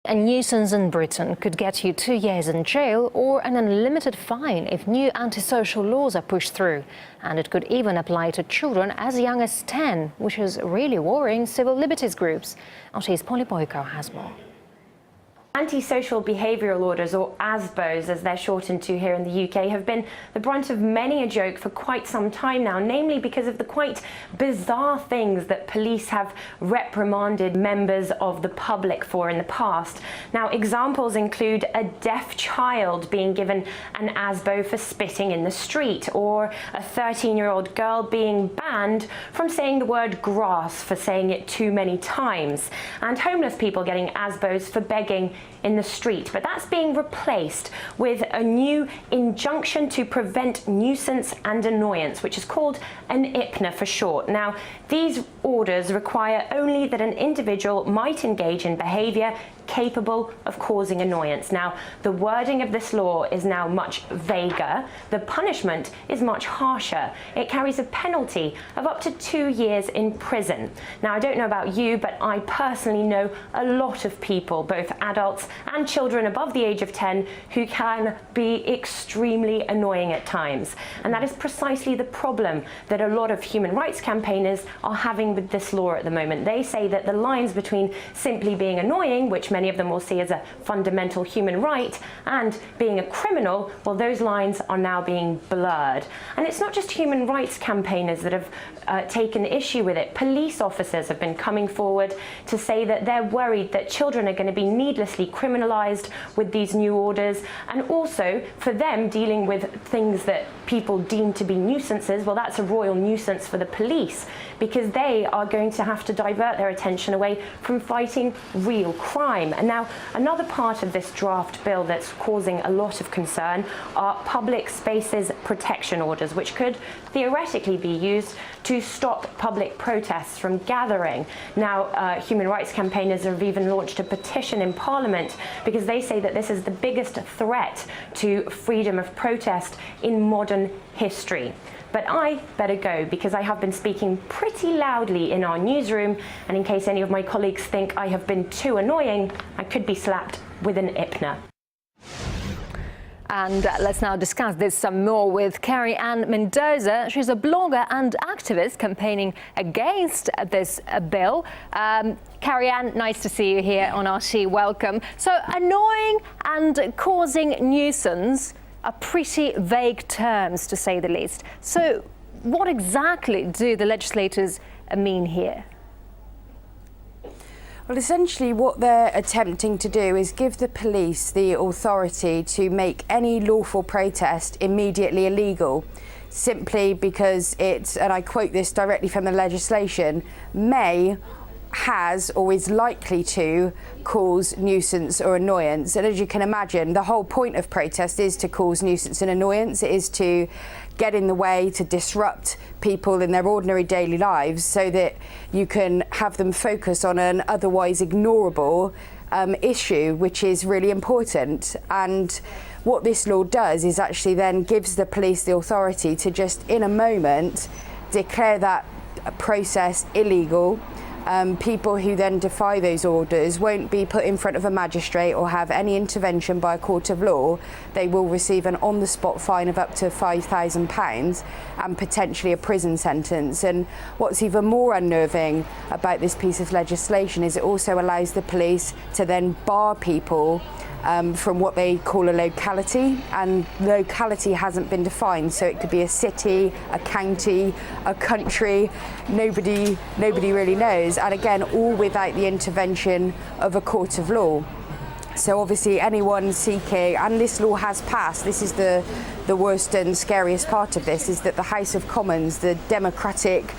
A nuisance in Britain could get you 2 years in jail or an unlimited fine if new antisocial laws are pushed through. And it could even apply to children as young as 10, which is really worrying civil liberties groups. RT's Polly Boyko has more. Antisocial behavioural orders, or ASBOs as they're shortened to here in the UK, have been the brunt of many a joke for quite some time now, namely because of the quite bizarre things that police have reprimanded members of the public for in the past. Now, examples include a deaf child being given an ASBO for spitting in the street, or a 13-year-old girl being banned from saying the word grass for saying it too many times, and homeless people getting ASBOs for begging in the street. But that's being replaced with a new injunction to prevent nuisance and annoyance, which is called an IPNA for short. Now, these orders require only that an individual might engage in behaviour capable of causing annoyance. Now, the wording of this law is now much vaguer. The punishment is much harsher. It carries a penalty of up to 2 years in prison. Now, I don't know about you, but I personally know a lot of people, both adults and children above the age of 10, who can be extremely annoying at times. And that is precisely the problem that a lot of human rights campaigners are having with this law at the moment. They say that the lines between simply being annoying, which many of them will see as a fundamental human right, and being a criminal, well, those lines are now being blurred. And it's not just human rights campaigners that have taken issue with it. Police officers have been coming forward to say that they're worried that children are going to be needlessly criminalised with these new orders, and also for them dealing with things that people deem to be nuisances. Well, that's a royal nuisance for the police, because they are going to have to divert their attention away from fighting real crime. And now, another part of this draft bill that's causing a lot of concern are public spaces protection orders, which could theoretically be used to stop public protests from gathering. Now, human rights campaigners have even launched a petition in Parliament because they say that this is the biggest threat to freedom of protest in modern history. But I better go, because I have been speaking pretty loudly in our newsroom, and in case any of my colleagues think I have been too annoying, I could be slapped with an IPNA. And let's now discuss this some more with Carrie-Anne Mendoza. She's a blogger and activist campaigning against this bill. Carrie-Anne, nice to see you here on RT. Welcome. So, annoying and causing nuisance are pretty vague terms, to say the least. So, what exactly do the legislators mean here? Well, essentially what they're attempting to do is give the police the authority to make any lawful protest immediately illegal, simply because it's, and I quote this directly from the legislation, may, has, or is likely to cause nuisance or annoyance. And as you can imagine, the whole point of protest is to cause nuisance and annoyance. It is to get in the way, to disrupt people in their ordinary daily lives so that you can have them focus on an otherwise ignorable issue, which is really important. And what this law does is actually then gives the police the authority to just in a moment declare that process illegal. People who then defy those orders won't be put in front of a magistrate or have any intervention by a court of law. They will receive an on-the-spot fine of up to £5,000 and potentially a prison sentence. And what's even more unnerving about this piece of legislation is it also allows the police to then bar people from what they call a locality, and locality hasn't been defined, so it could be a city, a county, a country. Nobody really knows, and again, all without the intervention of a court of law. So obviously anyone seeking, and this law has passed, this is the worst and scariest part of this, is that the House of Commons, the democratic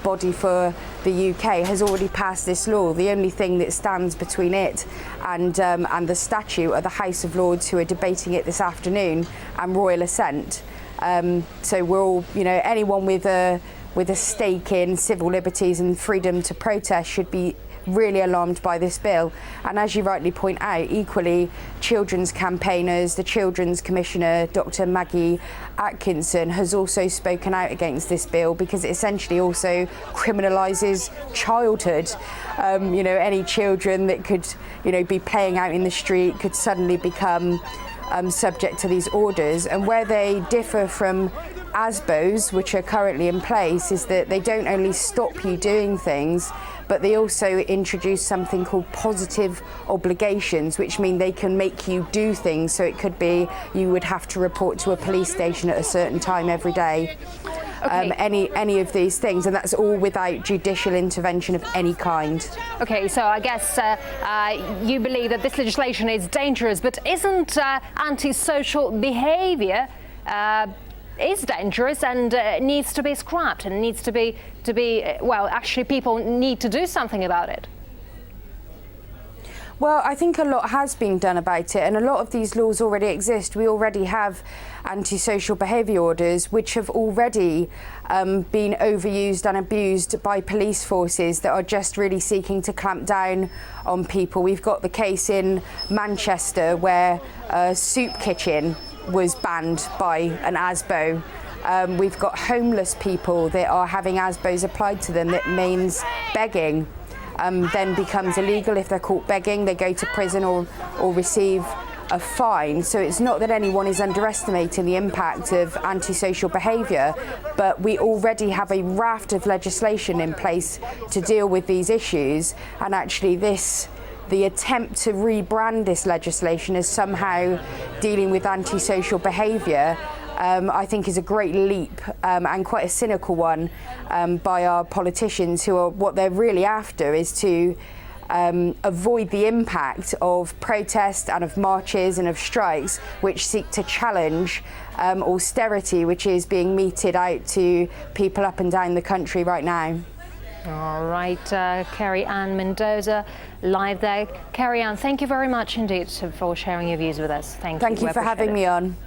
body for the UK, has already passed this law. The only thing that stands between it and the statute are the House of Lords, who are debating it this afternoon, and royal assent. So we're all, anyone with a stake in civil liberties and freedom to protest should be really alarmed by this bill. And as you rightly point out, equally, children's campaigners, the Children's Commissioner, Dr. Maggie Atkinson, has also spoken out against this bill because it essentially also criminalises childhood. You know, any children that could, you know, be playing out in the street could suddenly become subject to these orders. And where they differ from ASBOs, which are currently in place, is that they don't only stop you doing things, but they also introduce something called positive obligations, which mean they can make you do things. So it could be you would have to report to a police station at a certain time every day. Okay. Any of these things, and that's all without judicial intervention of any kind. Okay, so I guess you believe that this legislation is dangerous, but isn't antisocial behaviour is dangerous and needs to be scrapped and needs to be well, actually people need to do something about it? Well, I think a lot has been done about it, and a lot of these laws already exist. We already have antisocial behaviour orders which have already been overused and abused by police forces that are just really seeking to clamp down on people. We've got the case in Manchester where a soup kitchen was banned by an ASBO. We've got homeless people that are having ASBOs applied to them that means begging. Then becomes illegal. If they're caught begging, they go to prison or receive a fine. So it's not that anyone is underestimating the impact of antisocial behaviour, but we already have a raft of legislation in place to deal with these issues, and actually the attempt to rebrand this legislation as somehow dealing with antisocial behaviour, I think is a great leap and quite a cynical one by our politicians, who are, what they're really after is to avoid the impact of protest and of marches and of strikes which seek to challenge austerity, which is being meted out to people up and down the country right now. All right, Carrie-Anne Mendoza, live there. Carrie-Anne, thank you very much indeed for sharing your views with us. Thank you. Thank you for having me on.